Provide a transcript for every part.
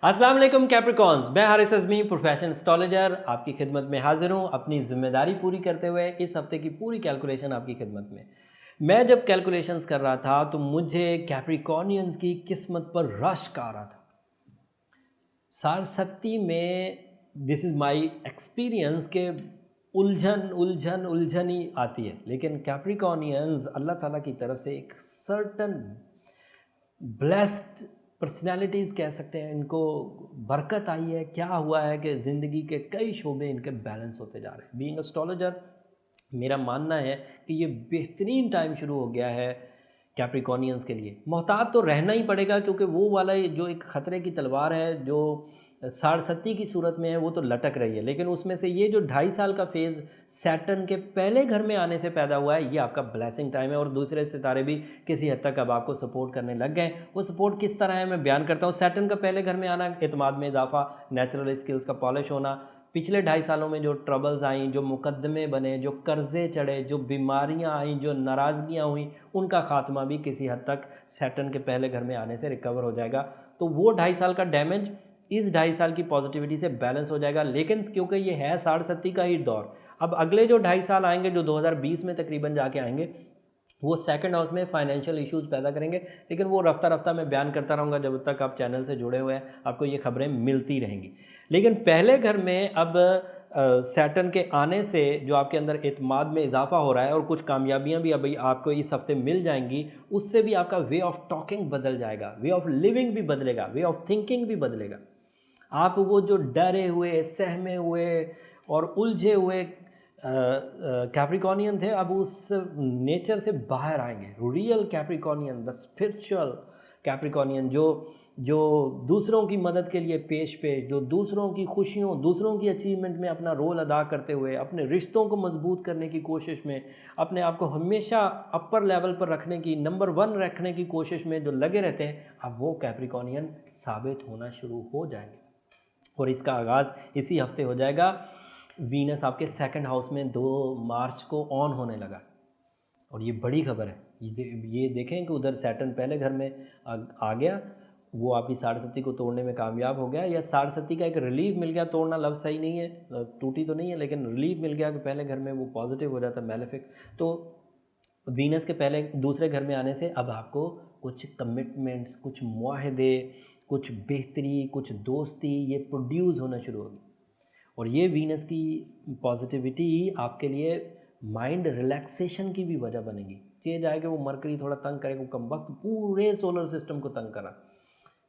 अस्सलाम वालेकुम कैप्रिकॉन्स, मैं हारिस अज़मी प्रोफेशनल एस्ट्रोलॉजर आपकी खिदमत में हाजिर हूँ अपनी ज़िम्मेदारी पूरी करते हुए। इस हफ्ते की पूरी कैलकुलेशन आपकी खिदमत में। मैं जब कैलकुलेशंस कर रहा था तो मुझे कैप्रिकॉनियंस की किस्मत पर रश्क आ रहा था। सारसत्ती में दिस इज़ माई एक्सपीरियंस के उलझन ही आती है, लेकिन कैप्रिकॉनियंस अल्लाह ताला की तरफ से एक सर्टन ब्लेस्ड पर्सनालिटीज़ कह सकते हैं, इनको बरकत आई है। क्या हुआ है कि ज़िंदगी के कई शोबे इनके बैलेंस होते जा रहे हैं। बीइंग एस्ट्रोलॉजर मेरा मानना है कि ये बेहतरीन टाइम शुरू हो गया है कैप्रिकॉनियंस के लिए। मोहतात तो रहना ही पड़ेगा, क्योंकि वो वाला जो एक ख़तरे की तलवार है जो साढ़सत्ती की सूरत में है वो तो लटक रही है, लेकिन उसमें से ये जो 2.5 साल का फेज़ सैटर्न के पहले घर में आने से पैदा हुआ है, ये आपका ब्लेसिंग टाइम है। और दूसरे सितारे भी किसी हद तक अब आपको सपोर्ट करने लग गए। वो सपोर्ट किस तरह है मैं बयान करता हूँ। सैटर्न का पहले घर में आना, एतमाद में इजाफा, नेचुरल स्किल्स का पॉलिश होना। पिछले 2.5 सालों में जो ट्रबल्स आई, जो मुकदमे बने, जो कर्जे चढ़े, जो बीमारियां आई, जो नाराज़गियां हुई, उनका खात्मा भी किसी हद तक सैटर्न के पहले घर में आने से रिकवर हो जाएगा। तो वो 2.5 साल का डैमेज इस 2.5 साल की पॉजिटिविटी से बैलेंस हो जाएगा। लेकिन क्योंकि ये है साढ़सत्ती का ही दौर, अब अगले जो 2.5 साल आएंगे, जो 2020 में तकरीबन जाके आएंगे, वो सेकंड हाउस में फाइनेंशियल इश्यूज पैदा करेंगे। लेकिन वो रफ्ता रफ्ता मैं बयान करता रहूँगा, जब तक आप चैनल से जुड़े हुए हैं आपको ये खबरें मिलती रहेंगी। लेकिन पहले घर में अब सैटर्न के आने से जो आपके अंदर एतमाद में इजाफा हो रहा है, और कुछ कामयाबियां भी अभी आपको इस हफ्ते मिल जाएंगी, उससे भी आपका वे ऑफ टॉकिंग बदल जाएगा, वे ऑफ लिविंग भी बदलेगा, वे ऑफ थिंकिंग भी बदलेगा। आप वो जो डरे हुए, सहमे हुए और उलझे हुए कैप्रिकॉनियन थे, अब उस नेचर से बाहर आएंगे। Real Capricornian, the spiritual Capricornian, जो जो दूसरों की मदद के लिए पेश पेश, जो दूसरों की खुशियों, दूसरों की अचीवमेंट में अपना रोल अदा करते हुए, अपने रिश्तों को मजबूत करने की कोशिश में, अपने आप को हमेशा अपर लेवल पर रखने की, नंबर 1 रखने की कोशिश में जो लगे रहते हैं, अब वो कैप्रिकॉनियन साबित होना शुरू हो जाएंगे। और इसका आगाज़ इसी हफ्ते हो जाएगा। वीनस आपके सेकंड हाउस में 2 मार्च को ऑन होने लगा, और ये बड़ी खबर है। ये देखें कि उधर सैटर्न पहले घर में आ गया, वो आपकी साढ़सत्ती को तोड़ने में कामयाब हो गया, या साढ़सत्ती का एक रिलीफ मिल गया। तोड़ना लफ्ज़ सही नहीं है, टूटी तो नहीं है, लेकिन रिलीफ मिल गया कि पहले घर में वो पॉजिटिव हो जाता, मैलेफिक। तो वीनस के पहले दूसरे घर में आने से अब आपको कुछ कमिटमेंट्स, कुछ मुआहदे, कुछ बेहतरी, कुछ दोस्ती, ये प्रोड्यूस होना शुरू होगी। और ये वीनस की पॉजिटिविटी आपके लिए माइंड रिलैक्सेशन की भी वजह बनेगी। चेंज आएगा, वो मरकरी थोड़ा तंग करेगा, वो कम वक्त पूरे सोलर सिस्टम को तंग करा,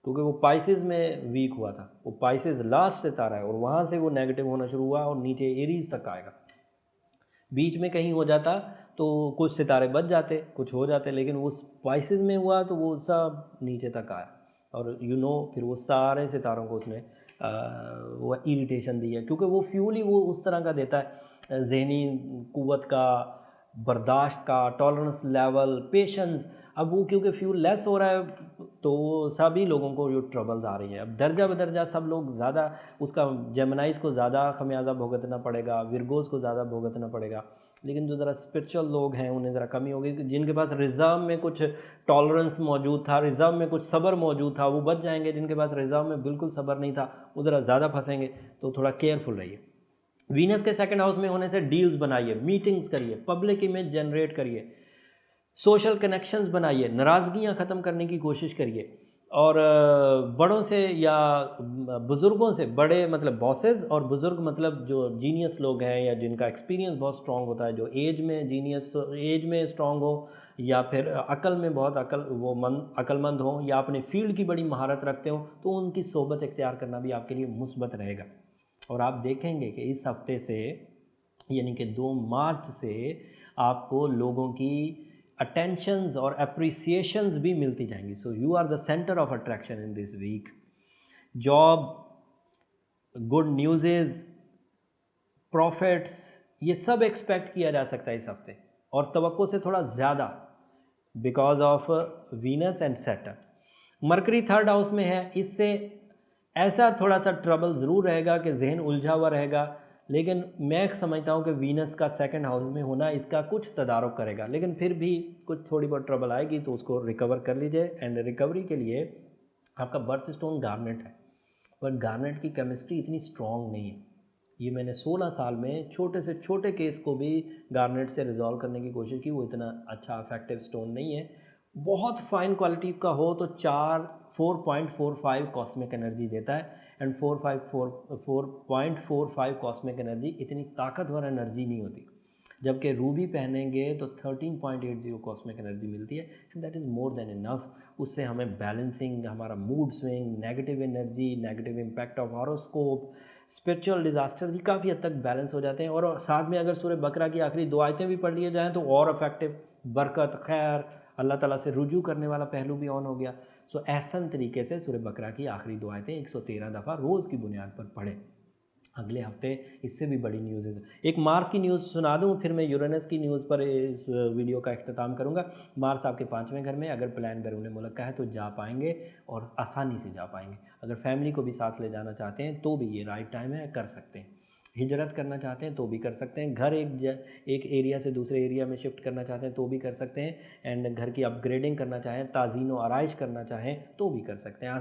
क्योंकि वो पाइसेस में वीक हुआ था। वो पाइसेस लास्ट सितारा है, और वहाँ से वो नेगेटिव होना शुरू हुआ और नीचे एरीज तक आएगा। बीच में कहीं हो जाता तो कुछ सितारे बच जाते, कुछ हो जाते, लेकिन वो स्पाइसेस में हुआ तो वो सब नीचे तक आया। और फिर वो सारे सितारों को उसने वो इरिटेशन दी है, क्योंकि वो फ्यूल ही वो उस तरह का देता है, जहनी कुव्वत का, बर्दाश्त का, टॉलरेंस लेवल, पेशेंस। अब वो क्योंकि फ्यूल लेस हो रहा है, तो सभी लोगों को जो ट्रबल्स आ रही हैं, अब दर्जा बदर्जा सब लोग ज़्यादा, उसका जेमिनाइज को ज़्यादा खमियाजा भुगतना पड़ेगा, विरगोज को ज़्यादा भुगतना पड़ेगा। लेकिन जो ज़रा स्पिरिचुअल लोग हैं उन्हें ज़रा कमी होगी, जिनके पास रिज़र्व में कुछ टॉलरेंस मौजूद था, रिज़र्व में कुछ सब्र मौजूद था, वो बच जाएंगे। जिनके पास रिज़र्व में बिल्कुल सब्र नहीं था, वो ज़रा ज़्यादा फंसेंगे। तो थोड़ा केयरफुल रहिए। वीनस के सेकंड हाउस में होने से डील्स बनाइए, मीटिंग्स करिए, पब्लिक इमेज जनरेट करिए, सोशल कनेक्शंस बनाइए, नाराज़गियाँ ख़त्म करने की कोशिश करिए। और बड़ों से या बुज़ुर्गों से, बड़े मतलब बॉसेस, और बुज़ुर्ग मतलब जो जीनियस लोग हैं या जिनका एक्सपीरियंस बहुत स्ट्रॉन्ग होता है, जो एज में जीनियस, एज में स्ट्रॉन्ग हो, या फिर अकल में बहुत अक्लमंद हो, या अपने फील्ड की बड़ी महारत रखते हो, तो उनकी सोबत इख्तियार करना भी आपके लिए मुस्बत रहेगा। और आप देखेंगे कि इस हफ्ते से, यानी कि 2 मार्च से, आपको लोगों की अटेंशंस और अप्रिसिएशंस भी मिलती जाएंगी। So you are the centre of attraction in this week. Job, good news, profits, ये सब एक्सपेक्ट किया जा सकता है इस हफ्ते, और तवक्को से थोड़ा ज़्यादा, because of Venus and Saturn. Mercury third house में है, इससे ऐसा थोड़ा सा ट्रबल ज़रूर रहेगा कि जहन उलझा हुआ रहेगा। लेकिन मैं समझता हूँ कि वीनस का सेकंड हाउस में होना इसका कुछ तदारुक करेगा, लेकिन फिर भी कुछ थोड़ी बहुत ट्रबल आएगी तो उसको रिकवर कर लीजिए। एंड रिकवरी के लिए आपका बर्थ स्टोन गार्नेट है, बट गार्नेट की केमिस्ट्री इतनी स्ट्रॉन्ग नहीं है। ये मैंने 16 साल में छोटे से छोटे केस को भी गार्नेट से रिजॉल्व करने की कोशिश की, वो इतना अच्छा इफेक्टिव स्टोन नहीं है। बहुत फाइन क्वालिटी का हो तो 4.45 कॉस्मिक एनर्जी देता है, एंड 4.45 कॉस्मिक एनर्जी इतनी ताकतवर एनर्जी नहीं होती। जबकि रूबी पहनेंगे तो 13.80 कॉस्मिक एनर्जी मिलती है, and that is more than enough. उससे हमें बैलेंसिंग, हमारा mood swing, negative energy, negative impact of horoscope, spiritual disaster ही काफ़ी हद तक बैलेंस हो जाते हैं। और साथ में अगर सूरह बकरा की आखिरी 2 आयतें भी पढ़ लिए जाएँ तो और इफेक्टिव, बरकत, खैर, अल्लाह ताला से रुजू करने वाला पहलू भी ऑन हो गया। सो ऐसन तरीके से सूरह बकरा की आखिरी 2 आयतें 113 दफ़ा रोज़ की बुनियाद पर पढ़ें। अगले हफ्ते इससे भी बड़ी न्यूज़ है। एक मार्स की न्यूज़ सुना दूं, फिर मैं यूरेनस की न्यूज़ पर इस वीडियो का इख्तिताम करूंगा। मार्स आपके 5वें घर में, अगर प्लान बैरून मुल्क का है तो जा पाएंगे और आसानी से जा पाएंगे। अगर फैमिली को भी साथ ले जाना चाहते हैं तो भी ये राइट टाइम है, कर सकते हैं। हिजरत करना चाहते हैं तो भी कर सकते हैं। घर एक एरिया से दूसरे एरिया में शिफ्ट करना चाहते हैं तो भी कर सकते हैं। एंड घर की अपग्रेडिंग करना चाहें, ताज़ीन व आराइश करना चाहें तो भी कर सकते हैं।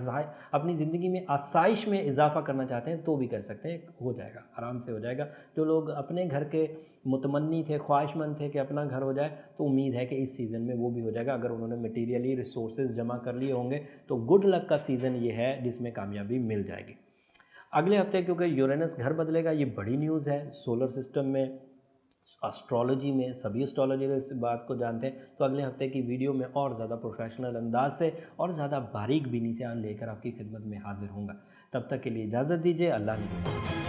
अपनी ज़िंदगी में आसाइश में इजाफा करना चाहते हैं तो भी कर सकते हैं, हो जाएगा, आराम से हो जाएगा। जो लोग अपने घर के मुतमन्नी थे, ख्वाहिशमंद थे कि अपना घर हो जाए, तो उम्मीद है कि इस सीज़न में वो भी हो जाएगा। अगर उन्होंने मटीरियली रिसोर्सेज जमा कर लिए होंगे तो गुड लक का सीज़न ये है जिसमें कामयाबी मिल जाएगी। अगले हफ्ते क्योंकि यूरेनस घर बदलेगा, ये बड़ी न्यूज़ है। सोलर सिस्टम में, एस्ट्रोलॉजी में, सभी एस्ट्रोलॉजर इस बात को जानते हैं। तो अगले हफ्ते की वीडियो में और ज़्यादा प्रोफेशनल अंदाज से और ज़्यादा बारीक बीनी से लेकर आपकी खिदमत में हाजिर होऊंगा। तब तक के लिए इजाज़त दीजिए। अल्लाह ने